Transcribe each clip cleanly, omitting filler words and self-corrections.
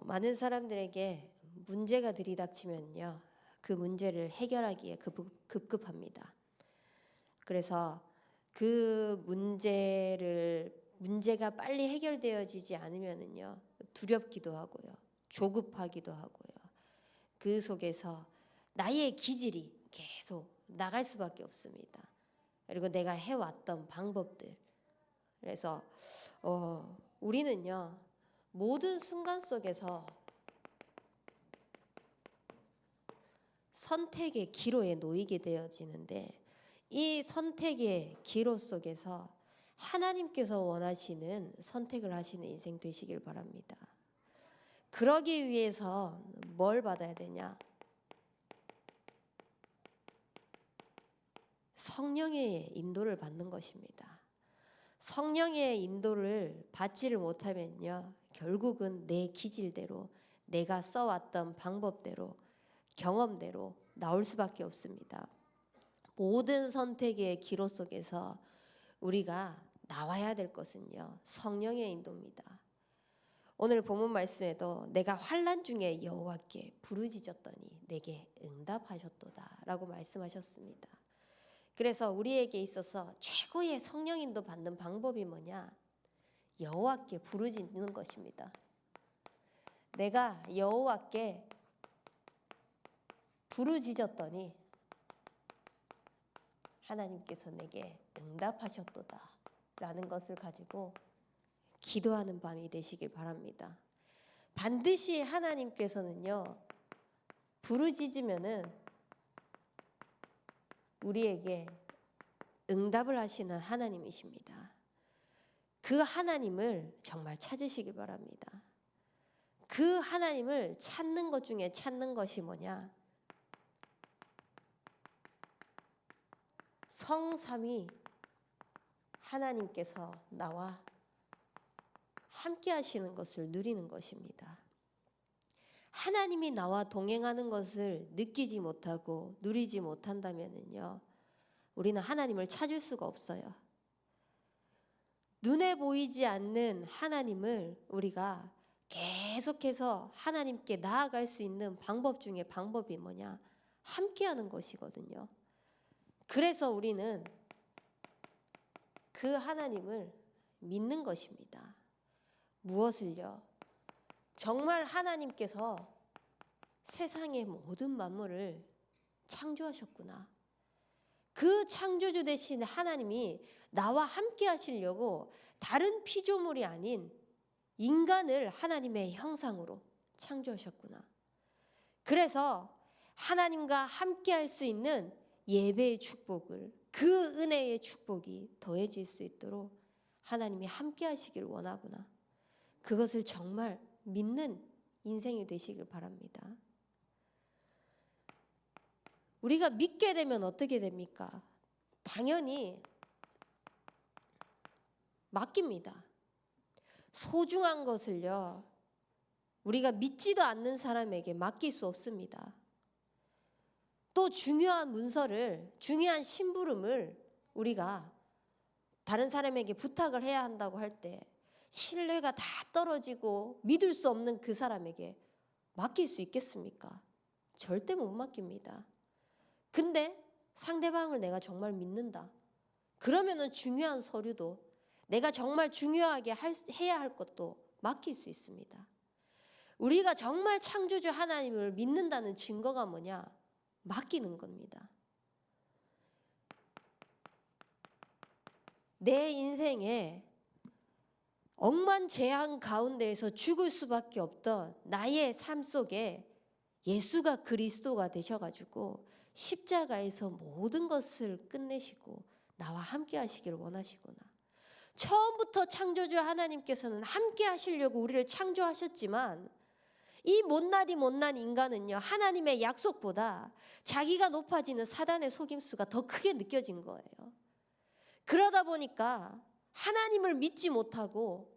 많은 사람들에게 문제가 들이닥치면요, 그 문제를 해결하기에 급급합니다. 그래서 그 문제가 빨리 해결되어지지 않으면요, 두렵기도 하고요, 조급하기도 하고요. 그 속에서 나의 기질이 계속 나갈 수밖에 없습니다. 그리고 내가 해왔던 방법들. 그래서 우리는요, 모든 순간 속에서 선택의 기로에 놓이게 되어지는데, 이 선택의 기로 속에서 하나님께서 원하시는 선택을 하시는 인생 되시길 바랍니다. 그러기 위해서 뭘 받아야 되냐? 성령의 인도를 받는 것입니다. 성령의 인도를 받지를 못하면요, 결국은 내 기질대로, 내가 써왔던 방법대로, 경험대로 나올 수밖에 없습니다. 모든 선택의 기로 속에서 우리가 나와야 될 것은요, 성령의 인도입니다. 오늘 본문 말씀에도 내가 환난 중에 여호와께 부르짖었더니 내게 응답하셨도다 라고 말씀하셨습니다. 그래서 우리에게 있어서 최고의 성령 인도 받는 방법이 뭐냐? 여호와께 부르짖는 것입니다. 내가 여호와께 부르짖었더니 하나님께서 내게 응답하셨도다 라는 것을 가지고 기도하는 밤이 되시길 바랍니다. 반드시 하나님께서는요, 부르짖으면은 우리에게 응답을 하시는 하나님이십니다. 그 하나님을 정말 찾으시길 바랍니다. 그 하나님을 찾는 것 중에 찾는 것이 뭐냐? 성삼위 하나님께서 나와 함께 하시는 것을 누리는 것입니다. 하나님이 나와 동행하는 것을 느끼지 못하고 누리지 못한다면요, 우리는 하나님을 찾을 수가 없어요. 눈에 보이지 않는 하나님을 우리가 계속해서 하나님께 나아갈 수 있는 방법 중에 방법이 뭐냐? 함께하는 것이거든요. 그래서 우리는 그 하나님을 믿는 것입니다. 무엇을요? 정말 하나님께서 세상의 모든 만물을 창조하셨구나. 그 창조주 되신 하나님이 나와 함께 하시려고 다른 피조물이 아닌 인간을 하나님의 형상으로 창조하셨구나. 그래서 하나님과 함께 할 수 있는 예배의 축복을, 그 은혜의 축복이 더해질 수 있도록 하나님이 함께 하시길 원하구나. 그것을 정말 믿는 인생이 되시길 바랍니다. 우리가 믿게 되면 어떻게 됩니까? 당연히 맡깁니다. 소중한 것을요, 우리가 믿지도 않는 사람에게 맡길 수 없습니다. 또 중요한 문서를, 중요한 심부름을 우리가 다른 사람에게 부탁을 해야 한다고 할 때 신뢰가 다 떨어지고 믿을 수 없는 그 사람에게 맡길 수 있겠습니까? 절대 못 맡깁니다. 근데 상대방을 내가 정말 믿는다. 그러면은 중요한 서류도, 내가 정말 중요하게 해야 할 것도 맡길 수 있습니다. 우리가 정말 창조주 하나님을 믿는다는 증거가 뭐냐? 맡기는 겁니다. 내 인생에 억만재앙 가운데에서 죽을 수밖에 없던 나의 삶 속에 예수가 그리스도가 되셔가지고 십자가에서 모든 것을 끝내시고 나와 함께 하시기를 원하시구나. 처음부터 창조주 하나님께서는 함께 하시려고 우리를 창조하셨지만 이 못난 인간은요, 하나님의 약속보다 자기가 높아지는 사단의 속임수가 더 크게 느껴진 거예요. 그러다 보니까 하나님을 믿지 못하고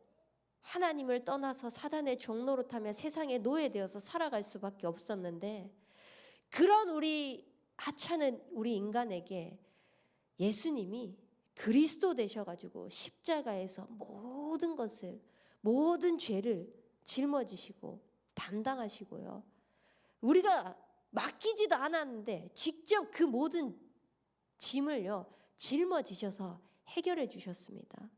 하나님을 떠나서 사단의 종노릇하며 세상에 노예되어서 살아갈 수밖에 없었는데, 그런 우리 하찮은 우리 인간에게 예수님이 그리스도 되셔가지고 십자가에서 모든 것을, 모든 죄를 짊어지시고 감당하시고요. 우리가 맡기지도 않았는데 직접 그 모든 짐을요 짊어지셔서 해결해 주셨습니다.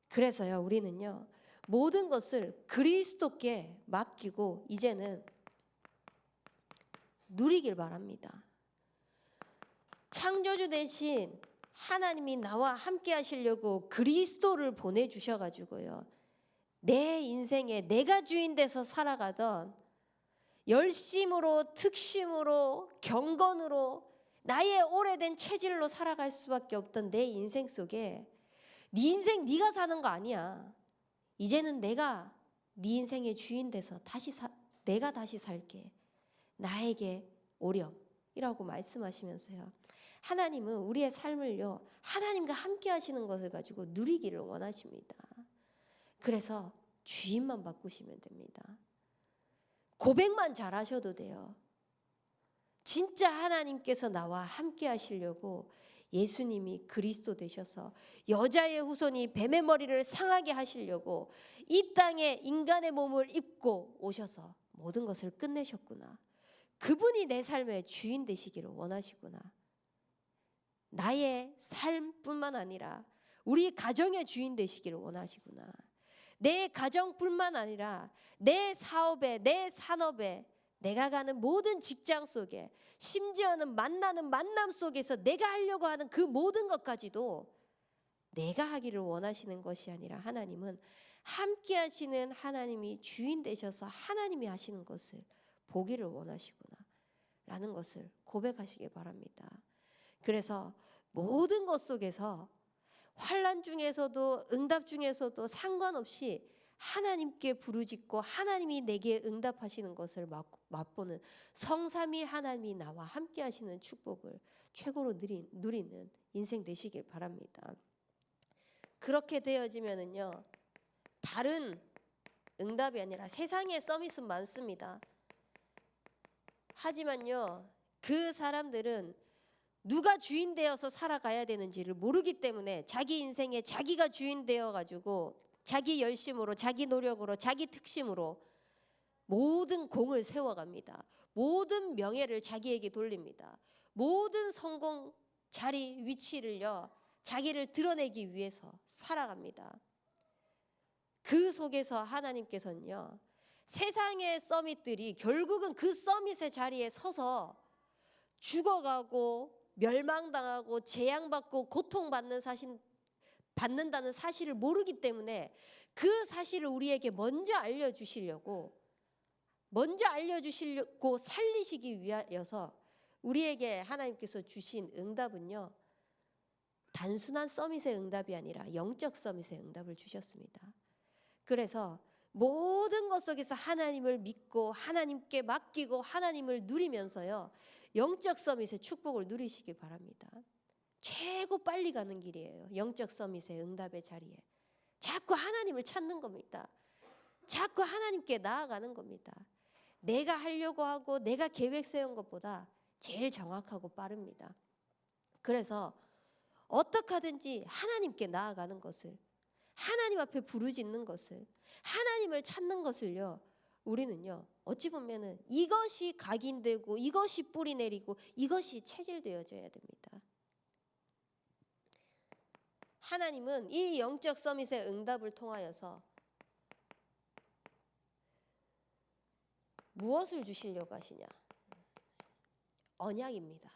그래서요 우리는요 모든 것을 그리스도께 맡기고 이제는 누리길 바랍니다. 창조주 대신 하나님이 나와 함께 하시려고 그리스도를 보내주셔가지고요 내 인생에 내가 주인 돼서 살아가던 열심으로 특심으로 경건으로 나의 오래된 체질로 살아갈 수밖에 없던 내 인생 속에 네 인생 네가 사는 거 아니야. 이제는 내가 네 인생의 주인 돼서 내가 다시 살게. 나에게 오렴이라고 말씀하시면서요. 하나님은 우리의 삶을요. 하나님과 함께 하시는 것을 가지고 누리기를 원하십니다. 그래서 주인만 바꾸시면 됩니다. 고백만 잘하셔도 돼요. 진짜 하나님께서 나와 함께 하시려고 예수님이 그리스도 되셔서 여자의 후손이 뱀의 머리를 상하게 하시려고 이 땅에 인간의 몸을 입고 오셔서 모든 것을 끝내셨구나. 그분이 내 삶의 주인 되시기를 원하시구나. 나의 삶뿐만 아니라 우리 가정의 주인 되시기를 원하시구나. 내 가정뿐만 아니라 내 사업에, 내 산업에, 내가 가는 모든 직장 속에, 심지어는 만나는 만남 속에서 내가 하려고 하는 그 모든 것까지도 내가 하기를 원하시는 것이 아니라 하나님은 함께 하시는 하나님이 주인 되셔서 하나님이 하시는 것을 보기를 원하시구나 라는 것을 고백하시기 바랍니다. 그래서 모든 것 속에서 환난 중에서도 응답 중에서도 상관없이 하나님께 부르짖고 하나님이 내게 응답하시는 것을 맛보는 성삼위 하나님이 나와 함께 하시는 축복을 최고로 누리는 인생 되시길 바랍니다. 그렇게 되어지면은요 다른 응답이 아니라 세상에 서밋은 많습니다. 하지만요 그 사람들은 누가 주인 되어서 살아가야 되는지를 모르기 때문에 자기 인생에 자기가 주인 되어가지고 자기 열심으로 자기 노력으로 자기 특심으로 모든 공을 세워갑니다. 모든 명예를 자기에게 돌립니다. 모든 성공 자리 위치를요 자기를 드러내기 위해서 살아갑니다. 그 속에서 하나님께서는요 세상의 서밋들이 결국은 그 서밋의 자리에 서서 죽어가고 멸망당하고 재앙받고 고통받는다는 사실을 모르기 때문에 그 사실을 우리에게 먼저 알려주시려고 살리시기 위하여서 우리에게 하나님께서 주신 응답은요 단순한 서밋의 응답이 아니라 영적 서밋의 응답을 주셨습니다. 그래서 모든 것 속에서 하나님을 믿고 하나님께 맡기고 하나님을 누리면서요 영적 서밋의 축복을 누리시길 바랍니다. 최고 빨리 가는 길이에요. 영적 서밋의 응답의 자리에 자꾸 하나님을 찾는 겁니다. 자꾸 하나님께 나아가는 겁니다. 내가 하려고 하고 내가 계획 세운 것보다 제일 정확하고 빠릅니다. 그래서 어떻게 하든지 하나님께 나아가는 것을, 하나님 앞에 부르짖는 것을, 하나님을 찾는 것을요 우리는요 어찌 보면은 이것이 각인되고 이것이 뿌리 내리고 이것이 체질되어져야 됩니다. 하나님은 이 영적 서밋의 응답을 통하여서 무엇을 주시려고 하시냐? 언약입니다.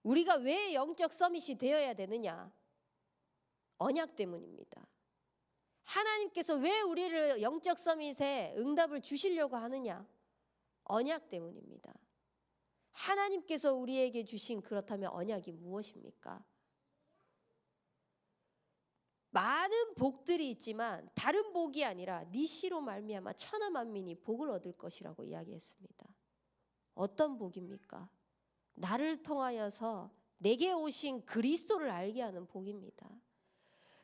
우리가 왜 영적 서밋이 되어야 되느냐? 언약 때문입니다. 하나님께서 왜 우리를 영적 서밋에 응답을 주시려고 하느냐? 언약 때문입니다. 하나님께서 우리에게 주신 그렇다면 언약이 무엇입니까? 많은 복들이 있지만 다른 복이 아니라 네 씨로 말미암아 천하 만민이 복을 얻을 것이라고 이야기했습니다. 어떤 복입니까? 나를 통하여서 내게 오신 그리스도를 알게 하는 복입니다.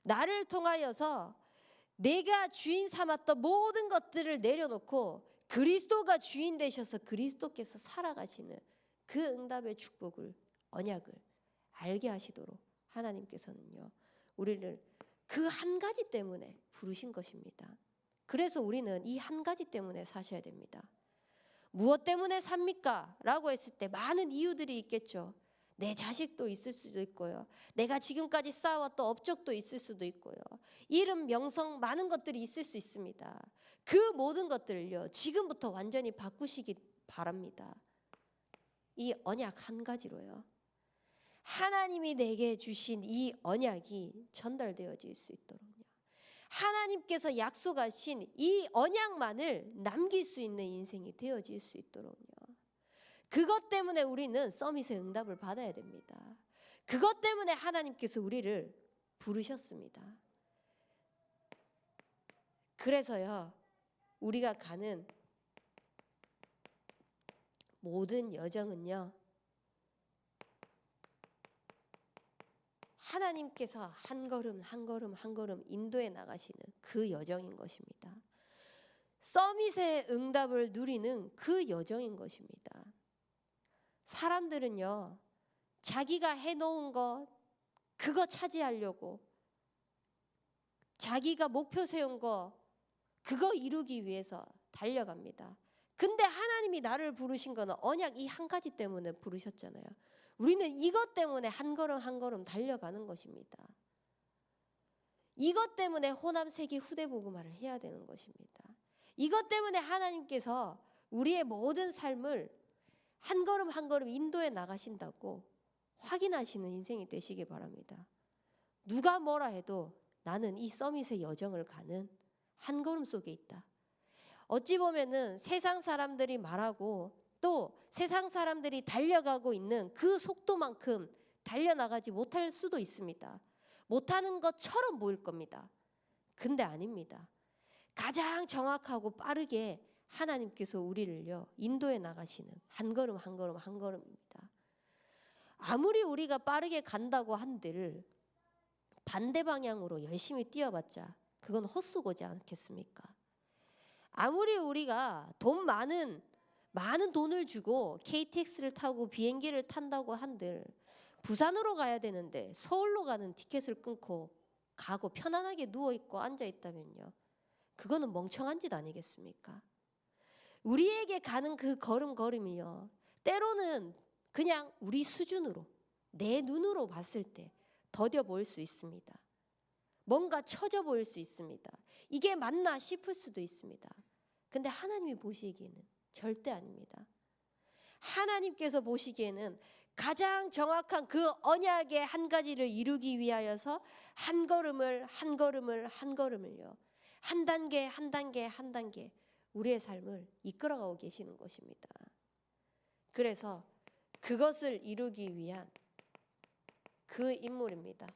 나를 통하여서 내가 주인 삼았던 모든 것들을 내려놓고 그리스도가 주인 되셔서 그리스도께서 살아가시는 그 응답의 축복을, 언약을 알게 하시도록 하나님께서는요 우리를 그 한 가지 때문에 부르신 것입니다. 그래서 우리는 이 한 가지 때문에 사셔야 됩니다. 무엇 때문에 삽니까? 라고 했을 때 많은 이유들이 있겠죠. 내 자식도 있을 수도 있고요. 내가 지금까지 쌓아왔던 업적도 있을 수도 있고요. 이름, 명성, 많은 것들이 있을 수 있습니다. 그 모든 것들을요, 지금부터 완전히 바꾸시기 바랍니다. 이 언약 한 가지로요. 하나님이 내게 주신 이 언약이 전달되어질 수 있도록요. 하나님께서 약속하신 이 언약만을 남길 수 있는 인생이 되어질 수 있도록요. 그것 때문에 우리는 서밋의 응답을 받아야 됩니다. 그것 때문에 하나님께서 우리를 부르셨습니다. 그래서요, 우리가 가는 모든 여정은요, 하나님께서 한 걸음 한 걸음 한 걸음 인도해 나가시는 그 여정인 것입니다. 서밋의 응답을 누리는 그 여정인 것입니다. 사람들은요, 자기가 해놓은 것 그거 차지하려고, 자기가 목표 세운 거 그거 이루기 위해서 달려갑니다. 근데 하나님이 나를 부르신 거는 언약 이 한 가지 때문에 부르셨잖아요. 우리는 이것 때문에 한 걸음 한 걸음 달려가는 것입니다. 이것 때문에 호남 세계 후대 복음화를 해야 되는 것입니다. 이것 때문에 하나님께서 우리의 모든 삶을 한 걸음 한 걸음 인도해 나가신다고 확인하시는 인생이 되시기 바랍니다. 누가 뭐라 해도 나는 이 서밋의 여정을 가는 한 걸음 속에 있다. 어찌 보면은 세상 사람들이 말하고 또 세상 사람들이 달려가고 있는 그 속도만큼 달려나가지 못할 수도 있습니다. 못하는 것처럼 보일 겁니다. 근데 아닙니다. 가장 정확하고 빠르게 하나님께서 우리를요 인도해 나가시는 한 걸음 한 걸음 한 걸음입니다. 아무리 우리가 빠르게 간다고 한들 반대 방향으로 열심히 뛰어봤자 그건 헛수고지 않겠습니까? 아무리 우리가 돈 많은 돈을 주고 KTX를 타고 비행기를 탄다고 한들 부산으로 가야 되는데 서울로 가는 티켓을 끊고 가고 편안하게 누워있고 앉아있다면요, 그거는 멍청한 짓 아니겠습니까? 우리에게 가는 그 걸음걸음이요, 때로는 그냥 우리 수준으로 내 눈으로 봤을 때 더뎌 보일 수 있습니다. 뭔가 처져 보일 수 있습니다. 이게 맞나 싶을 수도 있습니다. 근데 하나님이 보시기에는 절대 아닙니다. 하나님께서 보시기에는 가장 정확한 그 언약의 한 가지를 이루기 위하여서 한 걸음을 한 걸음을 한 걸음을요, 한 단계 한 단계 한 단계 우리의 삶을 이끌어가고 계시는 것입니다. 그래서 그것을 이루기 위한 그 인물입니다.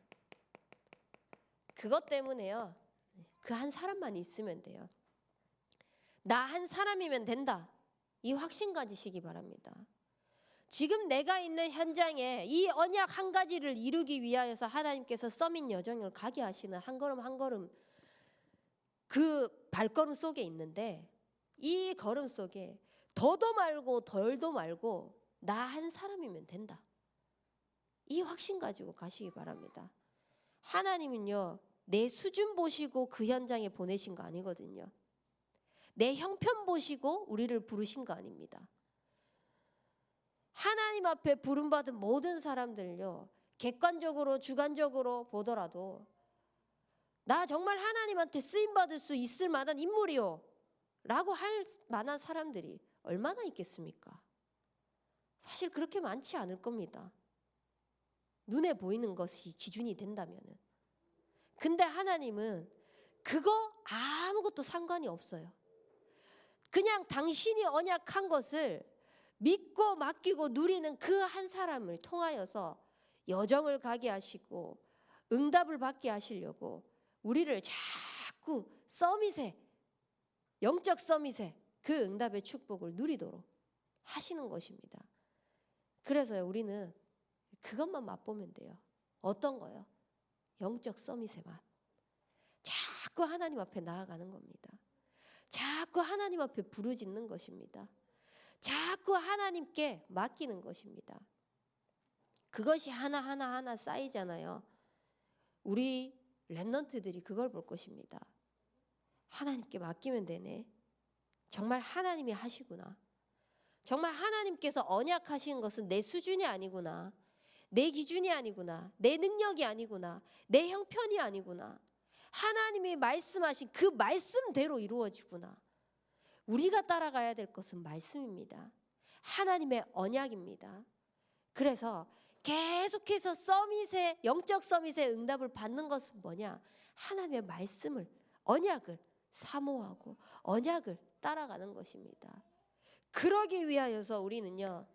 그것 때문에요, 그 한 사람만 있으면 돼요. 나 한 사람이면 된다, 이 확신 가지시기 바랍니다. 지금 내가 있는 현장에 이 언약 한 가지를 이루기 위하여서 하나님께서 서밋 여정을 가게 하시는 한 걸음 한 걸음 그 발걸음 속에 있는데, 이 걸음 속에 더도 말고 덜도 말고 나 한 사람이면 된다, 이 확신 가지고 가시기 바랍니다. 하나님은요 내 수준 보시고 그 현장에 보내신 거 아니거든요. 내 형편 보시고 우리를 부르신 거 아닙니다. 하나님 앞에 부름받은 모든 사람들요, 객관적으로 주관적으로 보더라도 나 정말 하나님한테 쓰임받을 수 있을 만한 인물이요 라고 할 만한 사람들이 얼마나 있겠습니까? 사실 그렇게 많지 않을 겁니다. 눈에 보이는 것이 기준이 된다면은. 근데 하나님은 그거 아무것도 상관이 없어요. 그냥 당신이 언약한 것을 믿고 맡기고 누리는 그 한 사람을 통하여서 여정을 가게 하시고 응답을 받게 하시려고 우리를 자꾸 서밋에, 영적 서밋에 그 응답의 축복을 누리도록 하시는 것입니다. 그래서요 우리는 그것만 맛보면 돼요. 어떤 거요? 영적 서밋의 맛. 자꾸 하나님 앞에 나아가는 겁니다. 자꾸 하나님 앞에 부르짖는 것입니다. 자꾸 하나님께 맡기는 것입니다. 그것이 하나하나 쌓이잖아요. 우리 렘넌트들이 그걸 볼 것입니다. 하나님께 맡기면 되네. 정말 하나님이 하시구나. 정말 하나님께서 언약하신 것은 내 수준이 아니구나. 내 기준이 아니구나. 내 능력이 아니구나. 내 형편이 아니구나. 하나님이 말씀하신 그 말씀대로 이루어지구나. 우리가 따라가야 될 것은 말씀입니다. 하나님의 언약입니다. 그래서 계속해서 영적 서밋의 응답을 받는 것은 뭐냐? 하나님의 말씀을, 언약을 사모하고 언약을 따라가는 것입니다. 그러기 위하여서 우리는요,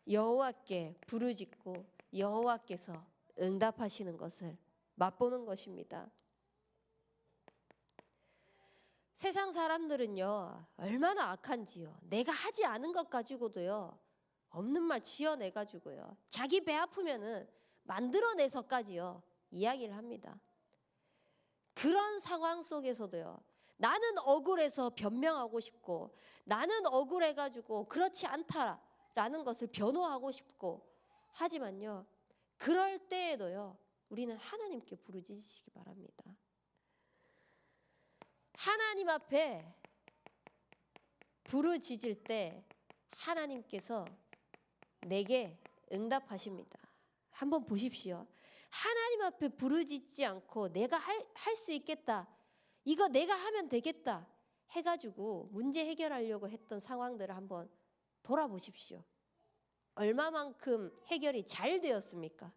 여호와께 부르짖고 여호와께서 응답하시는 것을 맛보는 것입니다. 세상 사람들은요, 얼마나 악한지요. 내가 하지 않은 것 가지고도요, 없는 말 지어내가지고요, 자기 배 아프면은 만들어내서까지요 이야기를 합니다. 그런 상황 속에서도요, 나는 억울해서 변명하고 싶고, 나는 억울해가지고 그렇지 않다라는 것을 변호하고 싶고, 하지만요, 그럴 때에도요, 우리는 하나님께 부르짖으시기 바랍니다. 하나님 앞에 부르짖을 때 하나님께서 내게 응답하십니다. 한번 보십시오. 하나님 앞에 부르짖지 않고 내가 할 수 있겠다, 이거 내가 하면 되겠다 해가지고 문제 해결하려고 했던 상황들을 한번 돌아보십시오. 얼마만큼 해결이 잘 되었습니까?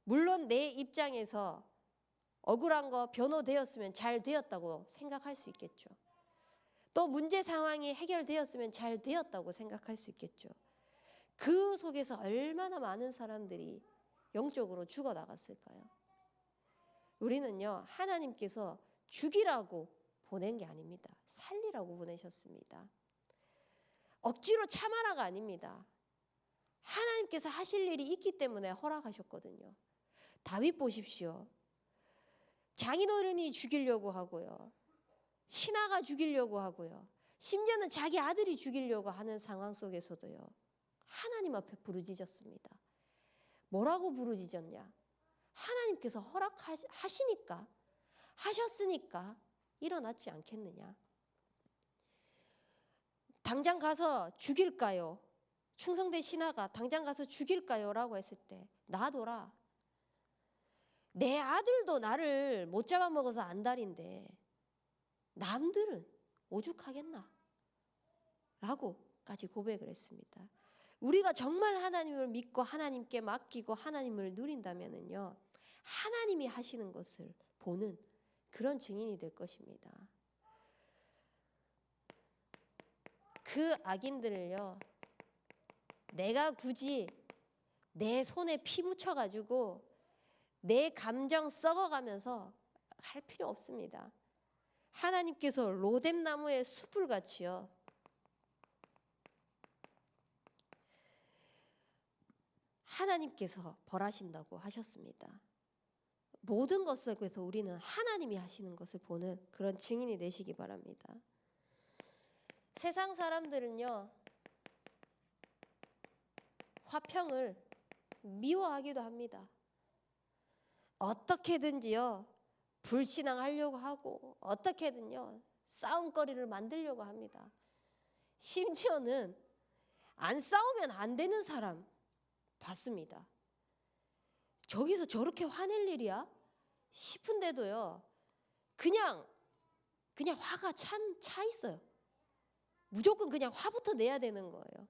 물론 내 입장에서 억울한 거 변호되었으면 잘 되었다고 생각할 수 있겠죠. 또 문제 상황이 해결되었으면 잘 되었다고 생각할 수 있겠죠. 그 속에서 얼마나 많은 사람들이 영적으로 죽어나갔을까요? 우리는요, 하나님께서 죽이라고 보낸 게 아닙니다. 살리라고 보내셨습니다. 억지로 참아라가 아닙니다. 하나님께서 하실 일이 있기 때문에 허락하셨거든요. 다윗 보십시오. 장인어른이 죽이려고 하고요, 신하가 죽이려고 하고요, 심지어는 자기 아들이 죽이려고 하는 상황 속에서도요, 하나님 앞에 부르짖었습니다. 뭐라고 부르짖었냐? 하나님께서 허락하시니까, 하셨으니까 일어났지 않겠느냐? 당장 가서 죽일까요? 충성된 신하가 당장 가서 죽일까요? 라고 했을 때, 놔둬라. 내 아들도 나를 못 잡아먹어서 안달인데 남들은 오죽하겠나? 라고까지 고백을 했습니다. 우리가 정말 하나님을 믿고 하나님께 맡기고 하나님을 누린다면요, 하나님이 하시는 것을 보는 그런 증인이 될 것입니다. 그 악인들을요, 내가 굳이 내 손에 피 묻혀가지고 내 감정 썩어가면서 할 필요 없습니다. 하나님께서 로뎀나무의 숲을 같이요, 하나님께서 벌하신다고 하셨습니다. 모든 것에서 우리는 하나님이 하시는 것을 보는 그런 증인이 되시기 바랍니다. 세상 사람들은요, 화평을 미워하기도 합니다. 어떻게든지요, 불신앙하려고 하고 어떻게든요, 싸움거리를 만들려고 합니다. 심지어는 안 싸우면 안 되는 사람 봤습니다. 저기서 저렇게 화낼 일이야? 싶은데도요, 그냥 화가 차 있어요. 무조건 그냥 화부터 내야 되는 거예요.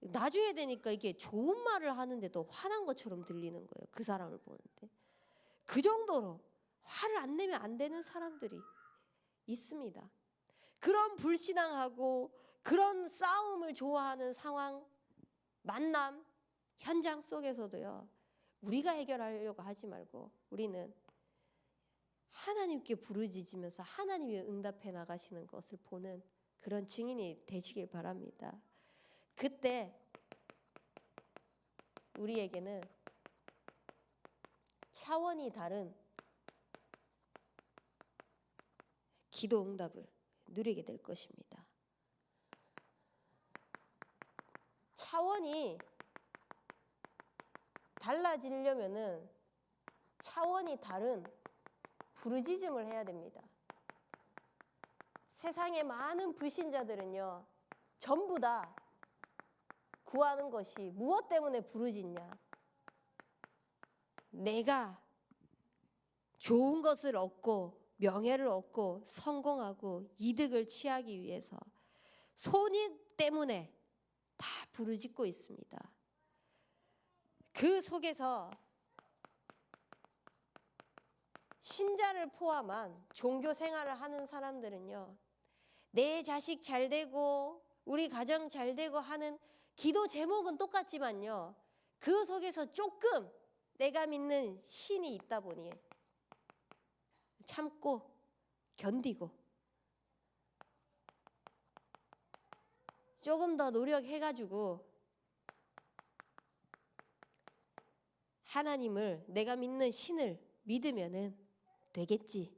나중에 되니까 이게 좋은 말을 하는데도 화난 것처럼 들리는 거예요. 그 사람을 보는데. 그 정도로 화를 안 내면 안 되는 사람들이 있습니다. 그런 불신앙하고 그런 싸움을 좋아하는 상황, 만남, 현장 속에서도요, 우리가 해결하려고 하지 말고 우리는 하나님께 부르짖으면서 하나님이 응답해 나가시는 것을 보는 그런 증인이 되시길 바랍니다. 그때 우리에게는 차원이 다른 기도 응답을 누리게 될 것입니다. 차원이 달라지려면은 차원이 다른 부르짖음을 해야 됩니다. 세상의 많은 불신자들은요, 전부 다 구하는 것이 무엇 때문에 부르짖냐? 내가 좋은 것을 얻고 명예를 얻고 성공하고 이득을 취하기 위해서 손익 때문에 다 부르짖고 있습니다. 그 속에서 신자를 포함한 종교 생활을 하는 사람들은요, 내 자식 잘 되고 우리 가정 잘 되고 하는 기도 제목은 똑같지만요, 그 속에서 조금 내가 믿는 신이 있다 보니 참고 견디고 조금 더 노력해가지고 하나님을, 내가 믿는 신을 믿으면은 되겠지.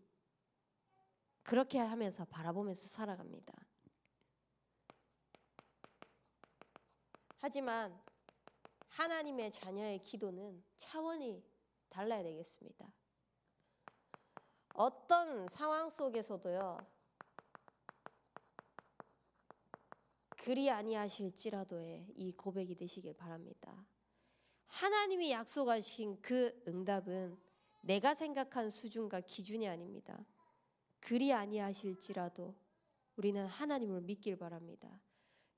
그렇게 하면서 바라보면서 살아갑니다. 하지만 하나님의 자녀의 기도는 차원이 달라야 되겠습니다. 어떤 상황 속에서도요, 그리 아니하실지라도의 이 고백이 되시길 바랍니다. 하나님이 약속하신 그 응답은 내가 생각한 수준과 기준이 아닙니다. 그리 아니하실지라도 우리는 하나님을 믿길 바랍니다.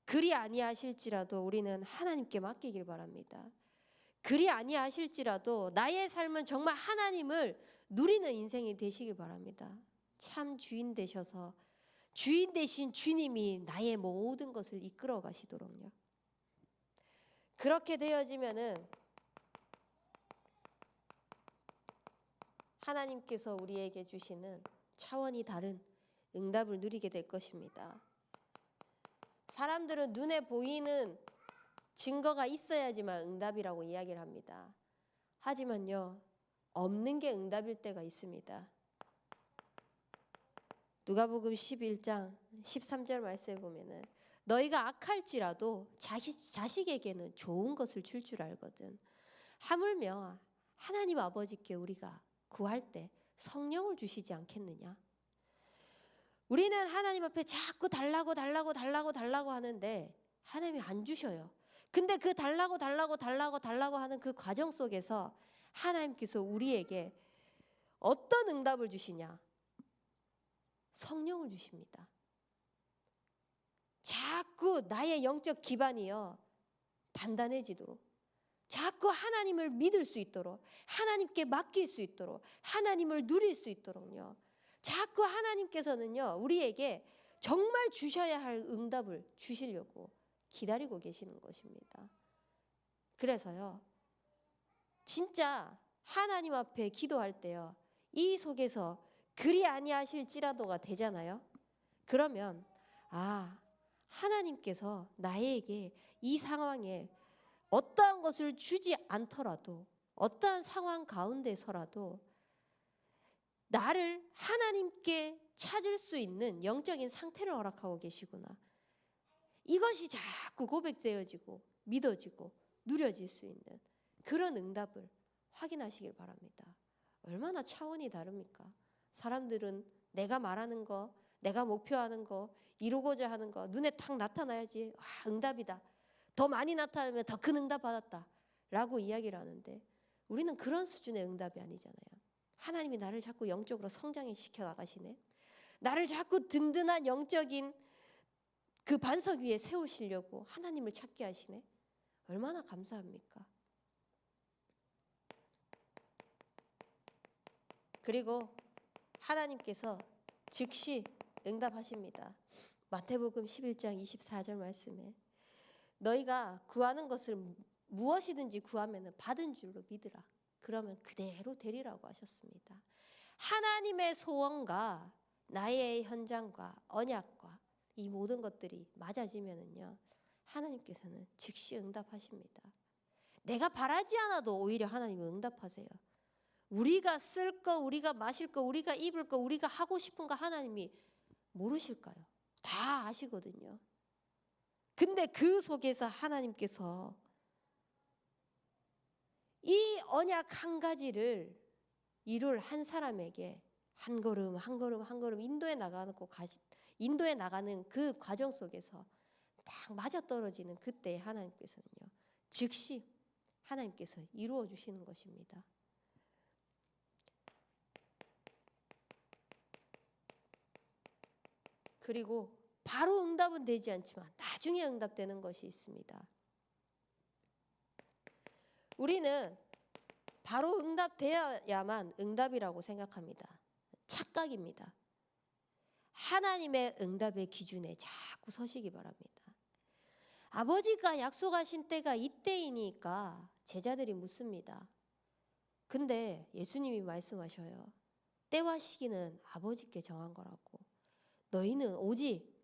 그리 아니하실지라도 우리는 하나님께 맡기길 바랍니다. 그리 아니하실지라도 나의 삶은 정말 하나님을 누리는 인생이 되시길 바랍니다. 참 주인 되셔서 주인 되신 주님이 나의 모든 것을 이끌어 가시도록요. 그렇게 되어지면은 하나님께서 우리에게 주시는 차원이 다른 응답을 누리게 될 것입니다. 사람들은 눈에 보이는 증거가 있어야지만 응답이라고 이야기를 합니다. 하지만요, 없는 게 응답일 때가 있습니다. 누가복음 11장 13절 말씀에 보면은 너희가 악할지라도 자식에게는 좋은 것을 줄 줄 알거든. 하물며 하나님 아버지께 우리가 구할 때 성령을 주시지 않겠느냐? 우리는 하나님 앞에 자꾸 달라고 하는데 하나님이 안 주셔요. 근데 그 달라고 하는 그 과정 속에서 하나님께서 우리에게 어떤 응답을 주시냐? 성령을 주십니다. 자꾸 나의 영적 기반이요, 단단해지도록, 자꾸 하나님을 믿을 수 있도록, 하나님께 맡길 수 있도록, 하나님을 누릴 수 있도록요, 자꾸 하나님께서는요, 우리에게 정말 주셔야 할 응답을 주시려고 기다리고 계시는 것입니다. 그래서요, 진짜 하나님 앞에 기도할 때요, 이 속에서 그리 아니하실지라도가 되잖아요. 그러면 하나님께서 나에게 이 상황에 어떠한 것을 주지 않더라도, 어떠한 상황 가운데서라도 나를 하나님께 찾을 수 있는 영적인 상태를 허락하고 계시구나. 이것이 자꾸 고백되어지고 믿어지고 누려질 수 있는 그런 응답을 확인하시길 바랍니다. 얼마나 차원이 다릅니까? 사람들은 내가 말하는 거, 내가 목표하는 거, 이루고자 하는 거 눈에 탁 나타나야지 응답이다. 더 많이 나타나면 더 큰 응답 받았다 라고 이야기를 하는데, 우리는 그런 수준의 응답이 아니잖아요. 하나님이 나를 자꾸 영적으로 성장시켜 나가시네. 나를 자꾸 든든한 영적인 그 반석 위에 세우시려고 하나님을 찾게 하시네. 얼마나 감사합니까? 그리고 하나님께서 즉시 응답하십니다. 마태복음 11장 24절 말씀에 너희가 구하는 것을 무엇이든지 구하면 받은 줄로 믿으라. 그러면 그대로 되리라고 하셨습니다. 하나님의 소원과 나의 현장과 언약과 이 모든 것들이 맞아지면은요, 하나님께서는 즉시 응답하십니다. 내가 바라지 않아도 오히려 하나님은 응답하세요. 우리가 쓸 거, 우리가 마실 거, 우리가 입을 거, 우리가 하고 싶은 거 하나님이 모르실까요? 다 아시거든요. 근데 그 속에서 하나님께서 이 언약 한 가지를 이룰 한 사람에게 한 걸음 한 걸음 한 걸음 인도에 나가는 그 과정 속에서 딱 맞아떨어지는 그때 하나님께서는요, 즉시 하나님께서 이루어 주시는 것입니다. 그리고 바로 응답은 되지 않지만 나중에 응답되는 것이 있습니다. 우리는 바로 응답되어야만 응답이라고 생각합니다. 착각입니다. 하나님의 응답의 기준에 자꾸 서시기 바랍니다. 아버지가 약속하신 때가 이때이니까 제자들이 묻습니다. 근데 예수님이 말씀하셔요. 때와 시기는 아버지께 정한 거라고. 너희는 오직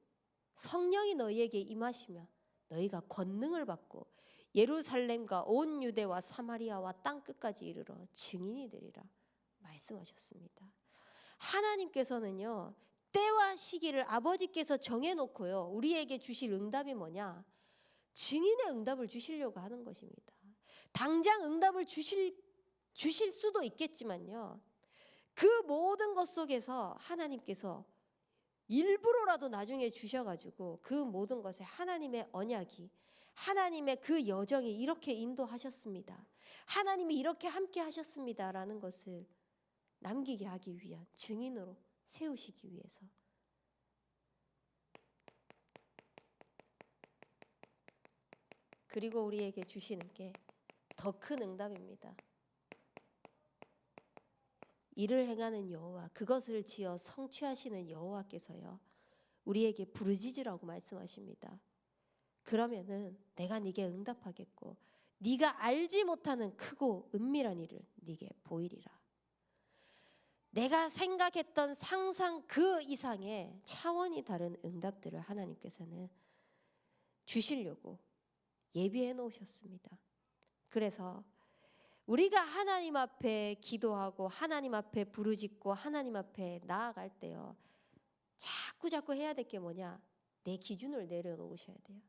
성령이 너희에게 임하시면 너희가 권능을 받고 예루살렘과 온 유대와 사마리아와 땅 끝까지 이르러 증인이 되리라 말씀하셨습니다. 하나님께서는요, 때와 시기를 아버지께서 정해놓고요, 우리에게 주실 응답이 뭐냐? 증인의 응답을 주시려고 하는 것입니다. 당장 응답을 주실 수도 있겠지만요, 그 모든 것 속에서 하나님께서 일부러라도 나중에 주셔가지고 그 모든 것에 하나님의 언약이, 하나님의 그 여정이 이렇게 인도하셨습니다, 하나님이 이렇게 함께 하셨습니다라는 것을 남기게 하기 위한 증인으로 세우시기 위해서. 그리고 우리에게 주시는 게 더 큰 응답입니다. 이를 행하는 여호와, 그것을 지어 성취하시는 여호와께서요, 우리에게 부르짖으라고 말씀하십니다. 그러면은 내가 네게 응답하겠고 네가 알지 못하는 크고 은밀한 일을 네게 보이리라. 내가 생각했던 상상 그 이상의 차원이 다른 응답들을 하나님께서는 주시려고 예비해 놓으셨습니다. 그래서 우리가 하나님 앞에 기도하고 하나님 앞에 부르짖고 하나님 앞에 나아갈 때요, 자꾸 해야 될 게 뭐냐? 내 기준을 내려놓으셔야 돼요.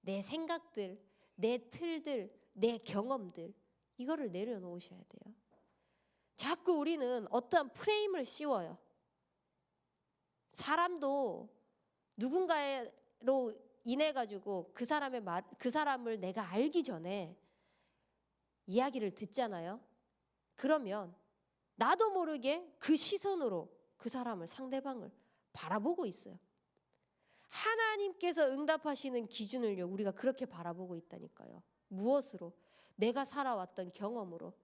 내 생각들, 내 틀들, 내 경험들, 이거를 내려놓으셔야 돼요. 자꾸 우리는 어떠한 프레임을 씌워요. 사람도 누군가로 인해 가지고 그 사람을 내가 알기 전에 이야기를 듣잖아요. 그러면 나도 모르게 그 시선으로 그 사람을, 상대방을 바라보고 있어요. 하나님께서 응답하시는 기준을요, 우리가 그렇게 바라보고 있다니까요. 무엇으로? 내가 살아왔던 경험으로,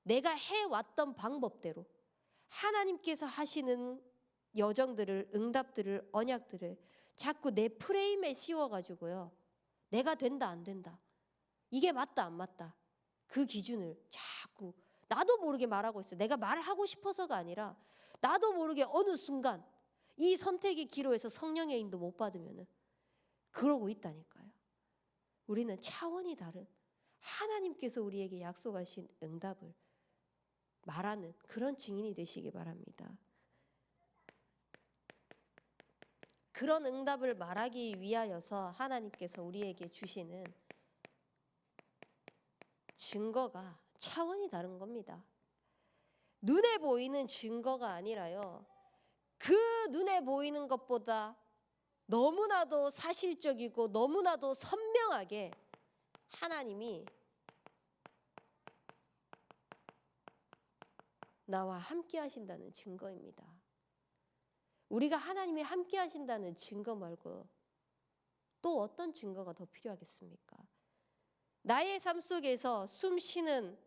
내가 해왔던 방법대로 하나님께서 하시는 여정들을, 응답들을, 언약들을 자꾸 내 프레임에 씌워가지고요, 내가 된다 안 된다, 이게 맞다 안 맞다, 그 기준을 자꾸 나도 모르게 말하고 있어요. 내가 말하고 싶어서가 아니라 나도 모르게 어느 순간 이 선택의 기로에서 성령의 인도 못 받으면 그러고 있다니까요. 우리는 차원이 다른 하나님께서 우리에게 약속하신 응답을 말하는 그런 증인이 되시기 바랍니다. 그런 응답을 말하기 위하여서 하나님께서 우리에게 주시는 증거가 차원이 다른 겁니다. 눈에 보이는 증거가 아니라요, 그 눈에 보이는 것보다 너무나도 사실적이고 너무나도 선명하게 하나님이 나와 함께 하신다는 증거입니다. 우리가 하나님이 함께 하신다는 증거 말고 또 어떤 증거가 더 필요하겠습니까? 나의 삶 속에서 숨 쉬는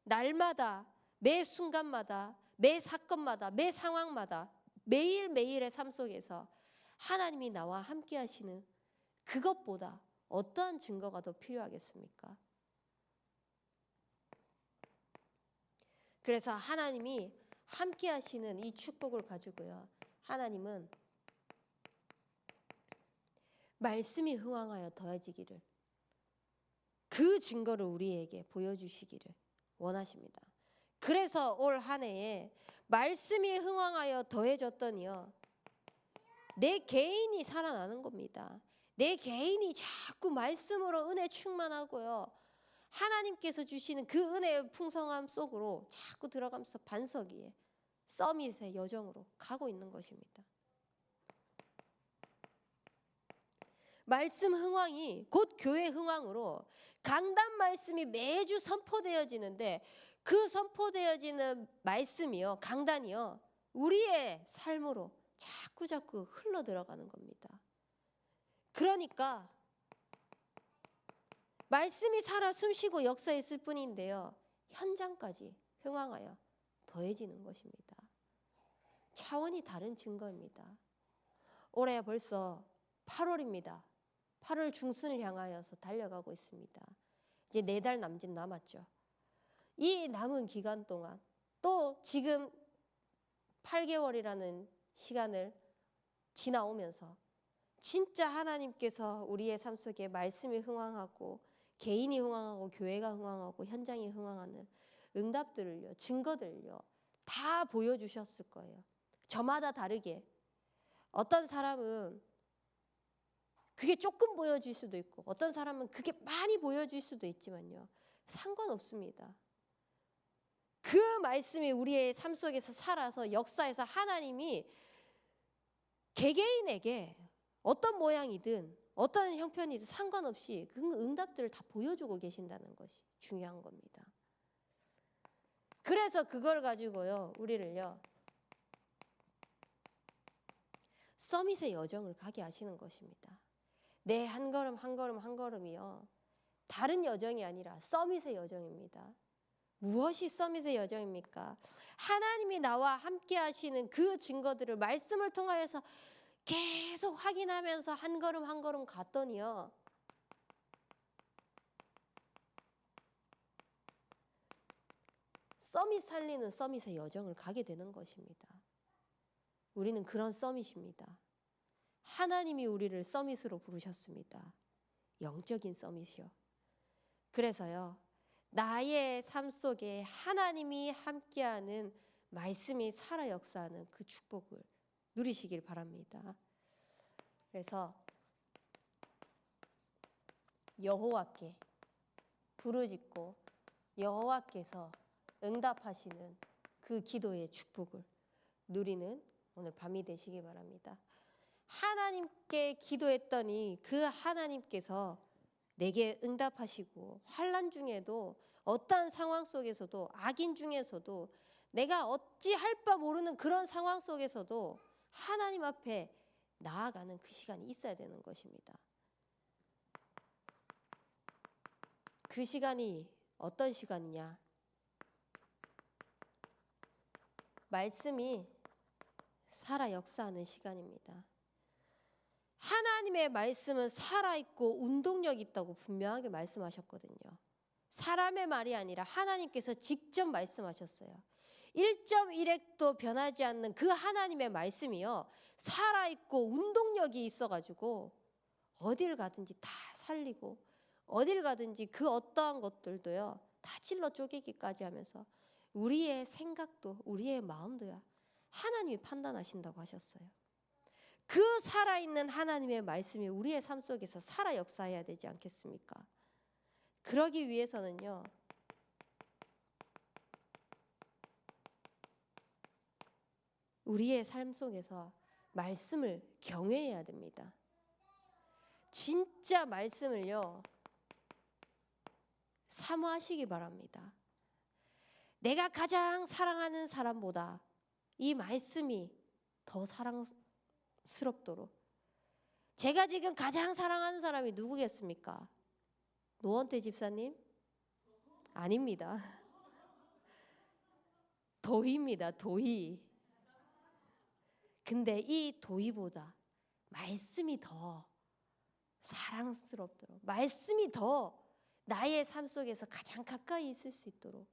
날마다, 매 순간마다, 매 사건마다, 매 상황마다, 매일매일의 삶 속에서 하나님이 나와 함께 하시는 그것보다 어떠한 증거가 더 필요하겠습니까? 그래서 하나님이 함께 하시는 이 축복을 가지고요, 하나님은 말씀이 흥왕하여 더해지기를, 그 증거를 우리에게 보여주시기를 원하십니다. 그래서 올 한 해에 말씀이 흥왕하여 더해졌더니요, 내 개인이 살아나는 겁니다. 내 개인이 자꾸 말씀으로 은혜 충만하고요, 하나님께서 주시는 그 은혜의 풍성함 속으로 자꾸 들어가면서 반석 위에 서밋의 여정으로 가고 있는 것입니다. 말씀 흥왕이 곧 교회 흥왕으로 강단 말씀이 매주 선포되어지는데 그 선포되어지는 말씀이요, 강단이요, 우리의 삶으로 자꾸 흘러 들어가는 겁니다. 그러니까 말씀이 살아 숨쉬고 역사했을 뿐인데요, 현장까지 흥왕하여 더해지는 것입니다. 차원이 다른 증거입니다. 올해 벌써 8월입니다. 8월 중순을 향하여서 달려가고 있습니다. 이제 4달 남짓 남았죠. 이 남은 기간 동안 또 지금 8개월이라는 시간을 지나오면서 진짜 하나님께서 우리의 삶 속에 말씀이 흥왕하고 개인이 흥왕하고 교회가 흥왕하고 현장이 흥왕하는 응답들을요, 증거들을요 다 보여주셨을 거예요. 저마다 다르게. 어떤 사람은 그게 조금 보여줄 수도 있고 어떤 사람은 그게 많이 보여줄 수도 있지만요, 상관없습니다. 그 말씀이 우리의 삶 속에서 살아서 역사에서 하나님이 개개인에게 어떤 모양이든 어떤 형편이든 상관없이 그 응답들을 다 보여주고 계신다는 것이 중요한 겁니다. 그래서 그걸 가지고요, 우리를요 서밋의 여정을 가게 하시는 것입니다. 내 한 걸음 한 걸음 한 걸음이요 다른 여정이 아니라 서밋의 여정입니다. 무엇이 서밋의 여정입니까? 하나님이 나와 함께 하시는 그 증거들을 말씀을 통하여서 계속 확인하면서 한 걸음 한 걸음 갔더니요, 서밋 살리는 서밋의 여정을 가게 되는 것입니다. 우리는 그런 서밋입니다. 하나님이 우리를 서밋으로 부르셨습니다. 영적인 서밋이요. 그래서요, 나의 삶 속에 하나님이 함께하는 말씀이 살아 역사하는 그 축복을 누리시길 바랍니다. 그래서 여호와께 부르짖고 여호와께서 응답하시는 그 기도의 축복을 누리는 오늘 밤이 되시기 바랍니다. 하나님께 기도했더니 그 하나님께서 내게 응답하시고 환난 중에도 어떠한 상황 속에서도 악인 중에서도 내가 어찌할 바 모르는 그런 상황 속에서도 하나님 앞에 나아가는 그 시간이 있어야 되는 것입니다. 그 시간이 어떤 시간이냐? 말씀이 살아 역사하는 시간입니다. 하나님의 말씀은 살아있고 운동력 있다고 분명하게 말씀하셨거든요. 사람의 말이 아니라 하나님께서 직접 말씀하셨어요. 1.1핵도 변하지 않는 그 하나님의 말씀이요, 살아있고 운동력이 있어가지고 어딜 가든지 다 살리고 어딜 가든지 그 어떠한 것들도요 다 찔러 쪼개기까지 하면서 우리의 생각도 우리의 마음도요 하나님이 판단하신다고 하셨어요. 그 살아있는 하나님의 말씀이 우리의 삶 속에서 살아 역사해야 되지 않겠습니까? 그러기 위해서는요, 우리의 삶 속에서 말씀을 경외해야 됩니다. 진짜 말씀을요 사모하시기 바랍니다. 내가 가장 사랑하는 사람보다 이 말씀이 더 사랑스럽도록. 제가 지금 가장 사랑하는 사람이 누구겠습니까? 노원태 집사님? 아닙니다. 도희입니다. 도희. 근데 이 도희보다 말씀이 더 사랑스럽도록, 말씀이 더 나의 삶 속에서 가장 가까이 있을 수 있도록,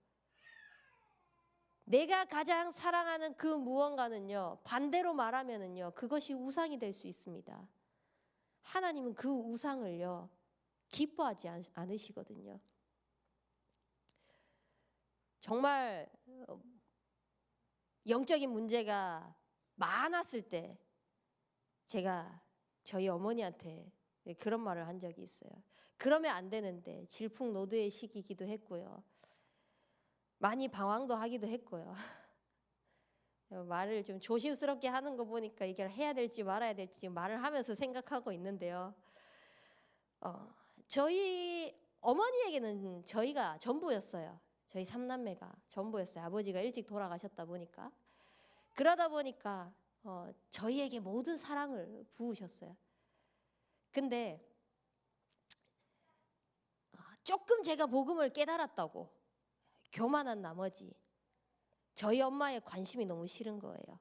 내가 가장 사랑하는 그 무언가는요, 반대로 말하면은요, 그것이 우상이 될 수 있습니다. 하나님은 그 우상을요, 기뻐하지 않으시거든요. 정말 영적인 문제가 많았을 때 제가 저희 어머니한테 그런 말을 한 적이 있어요. 그러면 안 되는데 질풍노도의 시기이기도 했고요. 많이 방황도 하기도 했고요. 말을 좀 조심스럽게 하는 거 보니까 이걸 해야 될지 말아야 될지 말을 하면서 생각하고 있는데요. 저희 어머니에게는 저희가 전부였어요. 저희 삼남매가 전부였어요. 아버지가 일찍 돌아가셨다 보니까. 그러다 보니까 저희에게 모든 사랑을 부으셨어요. 근데 조금 제가 복음을 깨달았다고 교만한 나머지 저희 엄마의 관심이 너무 싫은 거예요.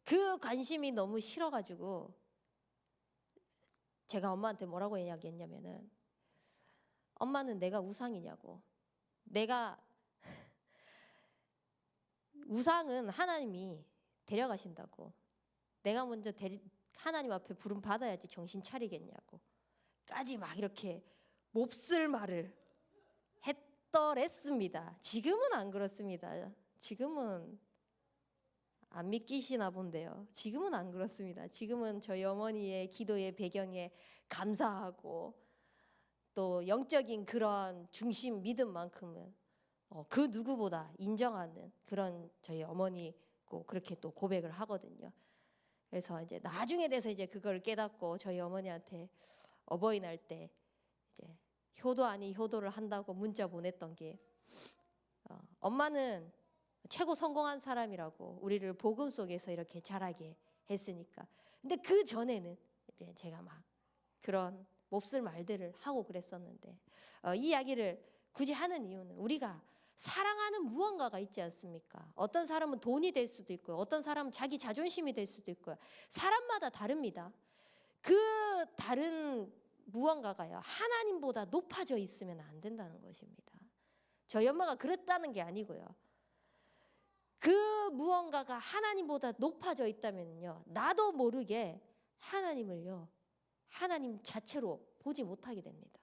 그 관심이 너무 싫어가지고 제가 엄마한테 뭐라고 이야기했냐면은, 엄마는 내가 우상이냐고. 내가 우상은 하나님이 데려가신다고. 내가 먼저 하나님 앞에 부름 받아야지 정신 차리겠냐고 까지 막 이렇게 몹쓸 말을 했더랬습니다. 지금은 안 그렇습니다. 지금은 안 믿기시나 본데요. 지금은 안 그렇습니다. 지금은 저희 어머니의 기도의 배경에 감사하고 또 영적인 그런 중심 믿음만큼은 그 누구보다 인정하는 그런 저희 어머니고, 그렇게 또 고백을 하거든요. 그래서 이제 나중에 돼서 이제 그걸 깨닫고 저희 어머니한테 어버이날 때 이제 효도 아닌 효도를 한다고 문자 보냈던 게, 엄마는 최고 성공한 사람이라고 우리를 복음 속에서 이렇게 자라게 했으니까. 근데 그 전에는 이제 제가 막 그런 몹쓸 말들을 하고 그랬었는데, 이 이야기를 굳이 하는 이유는 우리가 사랑하는 무언가가 있지 않습니까? 어떤 사람은 돈이 될 수도 있고요. 어떤 사람은 자기 자존심이 될 수도 있고요. 사람마다 다릅니다. 그 다른 무언가가요, 하나님보다 높아져 있으면 안 된다는 것입니다. 저희 엄마가 그랬다는 게 아니고요. 그 무언가가 하나님보다 높아져 있다면요, 나도 모르게 하나님을요, 하나님 자체로 보지 못하게 됩니다.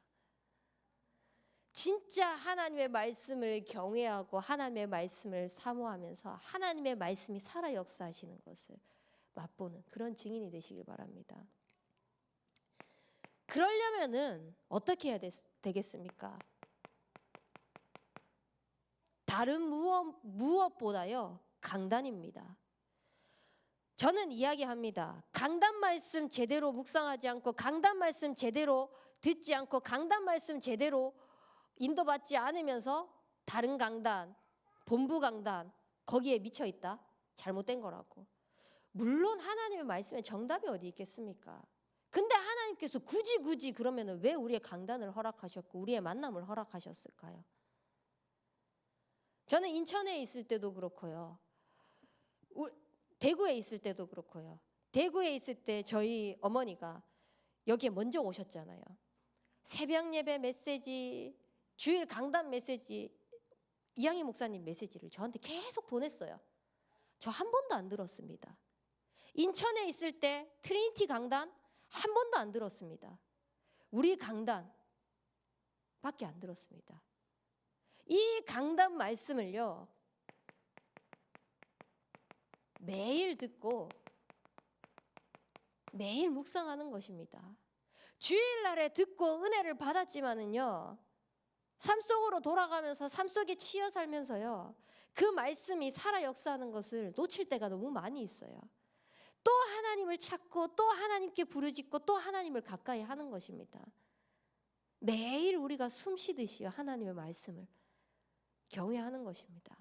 진짜 하나님의 말씀을 경외하고 하나님의 말씀을 사모하면서 하나님의 말씀이 살아 역사하시는 것을 맛보는 그런 증인이 되시길 바랍니다. 그러려면은 어떻게 해야 되겠습니까? 다른 무엇보다요, 강단입니다. 저는 이야기합니다. 강단 말씀 제대로 묵상하지 않고, 강단 말씀 제대로 듣지 않고, 강단 말씀 제대로 인도받지 않으면서 다른 강단, 본부 강단 거기에 미쳐 있다? 잘못된 거라고. 물론 하나님의 말씀에 정답이 어디 있겠습니까? 근데 하나님께서 굳이 그러면 왜 우리의 강단을 허락하셨고 우리의 만남을 허락하셨을까요? 저는 인천에 있을 때도 그렇고요, 대구에 있을 때도 그렇고요. 대구에 있을 때 저희 어머니가 여기에 먼저 오셨잖아요. 새벽 예배 메시지, 주일 강단 메시지, 이양희 목사님 메시지를 저한테 계속 보냈어요. 저 한 번도 안 들었습니다. 인천에 있을 때 트리니티 강단 한 번도 안 들었습니다. 우리 강단 밖에 안 들었습니다. 이 강단 말씀을요, 매일 듣고 매일 묵상하는 것입니다. 주일날에 듣고 은혜를 받았지만은요, 삶 속으로 돌아가면서 삶 속에 치여 살면서요, 그 말씀이 살아 역사하는 것을 놓칠 때가 너무 많이 있어요. 또 하나님을 찾고 또 하나님께 부르짖고 또 하나님을 가까이 하는 것입니다. 매일 우리가 숨 쉬듯이요, 하나님의 말씀을 경외하는 것입니다.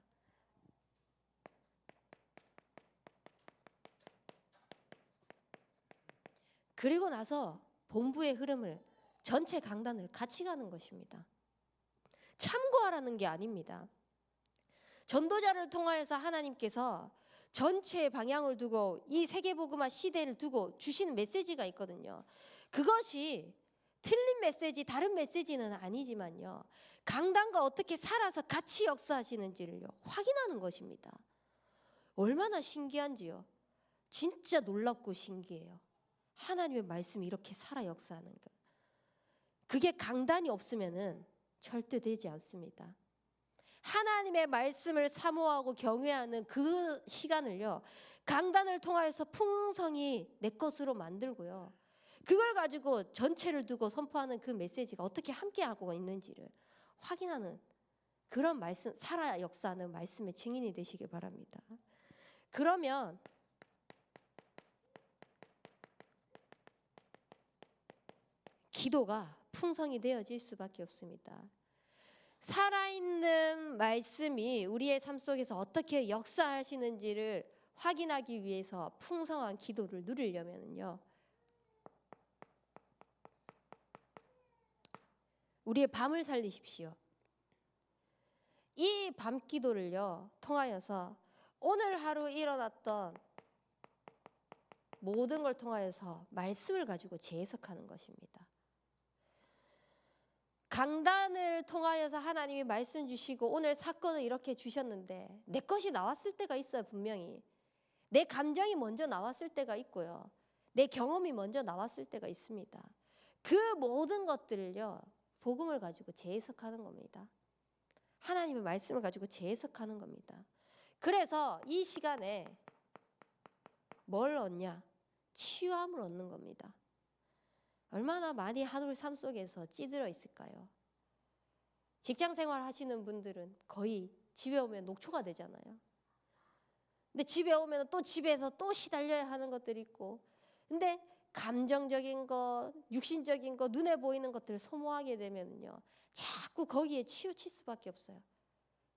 그리고 나서 본부의 흐름을, 전체 강단을 같이 가는 것입니다. 참고하라는 게 아닙니다. 전도자를 통하여서 하나님께서 전체 방향을 두고 이 세계복음화 시대를 두고 주시는 메시지가 있거든요. 그것이 틀린 메시지, 다른 메시지는 아니지만요, 강단과 어떻게 살아서 같이 역사하시는지를 확인하는 것입니다. 얼마나 신기한지요. 진짜 놀랍고 신기해요. 하나님의 말씀이 이렇게 살아 역사하는 것. 그게 강단이 없으면은 절대 되지 않습니다. 하나님의 말씀을 사모하고 경외하는 그 시간을요, 강단을 통하여서 풍성히 내 것으로 만들고요, 그걸 가지고 전체를 두고 선포하는 그 메시지가 어떻게 함께하고 있는지를 확인하는 그런 말씀, 살아 역사하는 말씀의 증인이 되시길 바랍니다. 그러면 기도가 풍성이 되어질 수밖에 없습니다. 살아있는 말씀이 우리의 삶 속에서 어떻게 역사하시는지를 확인하기 위해서 풍성한 기도를 누리려면요, 우리의 밤을 살리십시오. 이 밤 기도를요 통하여서 오늘 하루 일어났던 모든 걸 통하여서 말씀을 가지고 재해석하는 것입니다. 강단을 통하여서 하나님이 말씀 주시고 오늘 사건을 이렇게 주셨는데 내 것이 나왔을 때가 있어요. 분명히 내 감정이 먼저 나왔을 때가 있고요, 내 경험이 먼저 나왔을 때가 있습니다. 그 모든 것들을요 복음을 가지고 재해석하는 겁니다. 하나님의 말씀을 가지고 재해석하는 겁니다. 그래서 이 시간에 뭘 얻냐? 치유함을 얻는 겁니다. 얼마나 많이 하루 삶 속에서 찌들어 있을까요? 직장 생활 하시는 분들은 거의 집에 오면 녹초가 되잖아요. 근데 집에 오면 또 집에서 또 시달려야 하는 것들이 있고, 근데 감정적인 것, 육신적인 것, 눈에 보이는 것들을 소모하게 되면요 자꾸 거기에 치우칠 수밖에 없어요.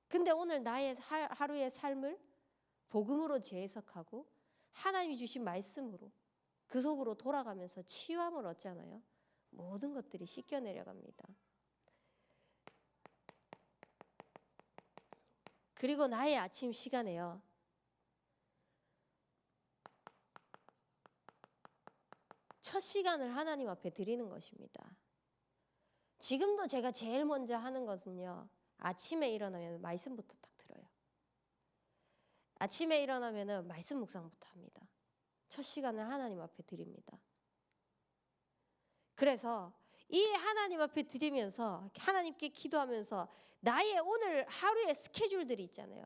근데 오늘 나의 하루의 삶을 복음으로 재해석하고 하나님이 주신 말씀으로 그 속으로 돌아가면서 치유함을 얻잖아요. 모든 것들이 씻겨 내려갑니다. 그리고 나의 아침 시간에요, 첫 시간을 하나님 앞에 드리는 것입니다. 지금도 제가 제일 먼저 하는 것은요, 아침에 일어나면 말씀부터 딱 들어요. 아침에 일어나면 말씀 묵상부터 합니다. 첫 시간을 하나님 앞에 드립니다. 그래서 이 하나님 앞에 드리면서 하나님께 기도하면서 나의 오늘 하루의 스케줄들이 있잖아요.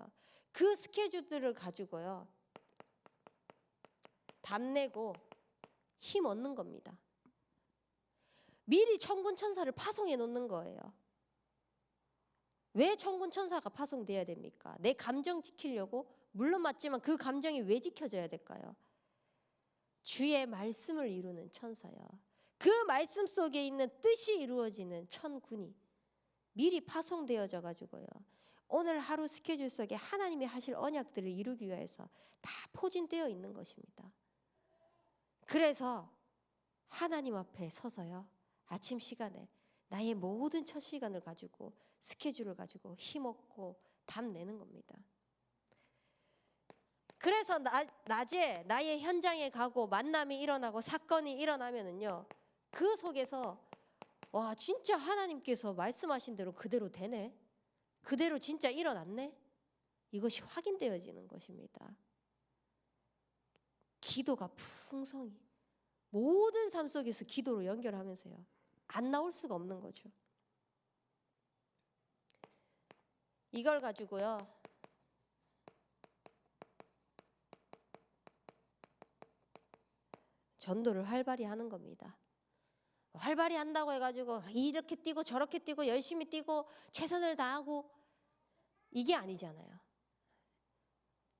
그 스케줄들을 가지고요 답내고 힘 얻는 겁니다. 미리 천군 천사를 파송해 놓는 거예요. 왜 천군 천사가 파송돼야 됩니까? 내 감정 지키려고? 물론 맞지만 그 감정이 왜 지켜져야 될까요? 주의 말씀을 이루는 천사요, 그 말씀 속에 있는 뜻이 이루어지는 천군이 미리 파송되어져 가지고요 오늘 하루 스케줄 속에 하나님이 하실 언약들을 이루기 위해서 다 포진되어 있는 것입니다. 그래서 하나님 앞에 서서요 아침 시간에 나의 모든 첫 시간을 가지고 스케줄을 가지고 힘없고 답내는 겁니다. 그래서 낮에 나의 현장에 가고 만남이 일어나고 사건이 일어나면은요 그 속에서 와 진짜 하나님께서 말씀하신 대로 그대로 되네, 그대로 진짜 일어났네, 이것이 확인되어지는 것입니다. 기도가 풍성히 모든 삶 속에서 기도로 연결하면서요 안 나올 수가 없는 거죠. 이걸 가지고요 전도를 활발히 하는 겁니다. 활발히 한다고 해가지고 이렇게 뛰고 저렇게 뛰고 열심히 뛰고 최선을 다하고 이게 아니잖아요.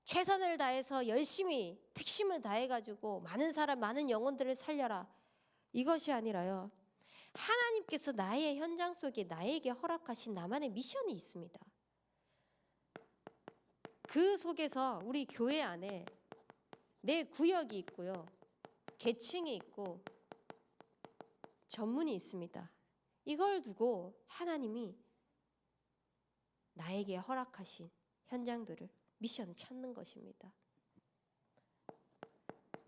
최선을 다해서 열심히 특심을 다해가지고 많은 사람 많은 영혼들을 살려라, 이것이 아니라요 하나님께서 나의 현장 속에 나에게 허락하신 나만의 미션이 있습니다. 그 속에서 우리 교회 안에 내 구역이 있고요 계층이 있고 전문이 있습니다. 이걸 두고 하나님이 나에게 허락하신 현장들을 미션을 찾는 것입니다.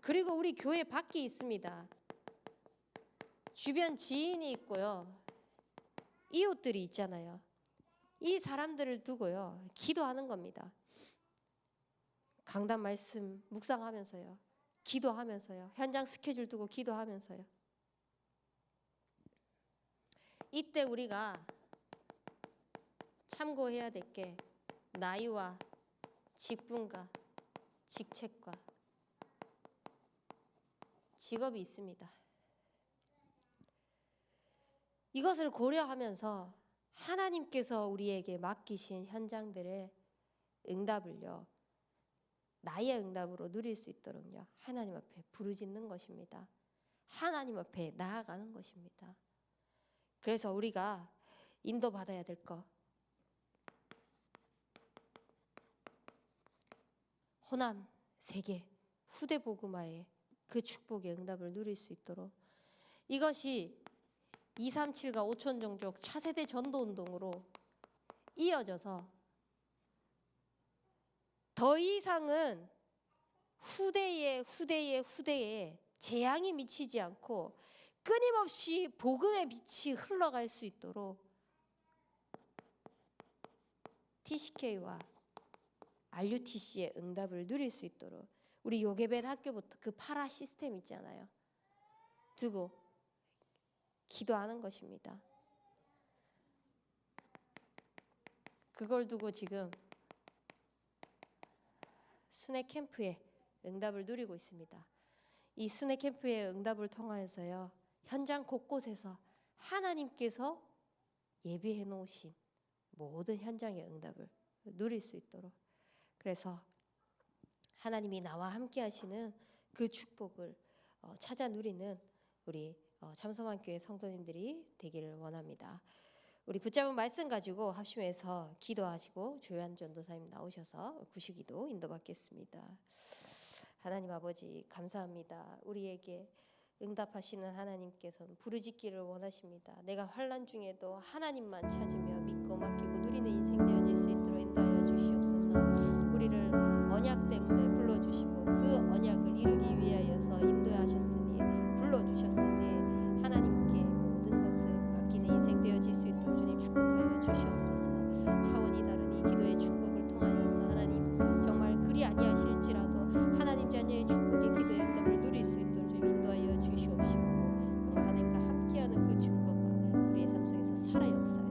그리고 우리 교회 밖이 있습니다. 주변 지인이 있고요 이웃들이 있잖아요. 이 사람들을 두고요 기도하는 겁니다. 강단 말씀 묵상하면서요 기도하면서요 현장 스케줄 두고 기도하면서요 이때 우리가 참고해야 될 게 나이와 직분과 직책과 직업이 있습니다. 이것을 고려하면서 하나님께서 우리에게 맡기신 현장들의 응답을요, 나의 응답으로 누릴 수 있도록요, 하나님 앞에 부르짖는 것입니다. 하나님 앞에 나아가는 것입니다. 그래서 우리가 인도받아야 될 것, 호남, 세계, 후대 복음화의 그 축복의 응답을 누릴 수 있도록, 이것이 237과 5천 종족 차세대 전도운동으로 이어져서 더 이상은 후대에 재앙이 미치지 않고 끊임없이 복음의 빛이 흘러갈 수 있도록 TCK와 RUTC의 응답을 누릴 수 있도록 우리 요게벳 학교부터 그 파라 시스템 있잖아요, 두고 기도하는 것입니다. 그걸 두고 지금 순회 캠프의 응답을 누리고 있습니다. 이 순회 캠프의 응답을 통하여서요, 현장 곳곳에서 하나님께서 예비해 놓으신 모든 현장의 응답을 누릴 수 있도록, 그래서 하나님이 나와 함께 하시는 그 축복을 찾아 누리는 우리 참소만교회 성도님들이 되기를 원합니다. 우리 붙잡은 말씀 가지고 합심해서 기도하시고 조현 전도사님 나오셔서 구시기도 인도받겠습니다. 하나님 아버지 감사합니다. 우리에게 응답하시는 하나님께서는 부르짖기를 원하십니다. 내가 환난 중에도 하나님만 찾으며 믿고 맡기고 누리는 인생 되어질 수 있도록 인도하여 주시옵소서. 우리를 언약 때문에 불러주시고 그 언약을 이루기 위하여서 인도하셨으니 불러주셨으니 하나님께 모든 것을 맡기는 인생 되어질 수 있도록 주님 축복하여 주시옵소서. 차원이 다른 이 기도의 축복을 통하여서 하나님 정말 그리 아니하실지라도 하나님 자녀의 축복의 기도의 응답을 누릴 수 있도록 좀 인도하여 주시옵시고, 하나님과 함께하는 그 증거가 우리의 삶 속에서 살아 역사하여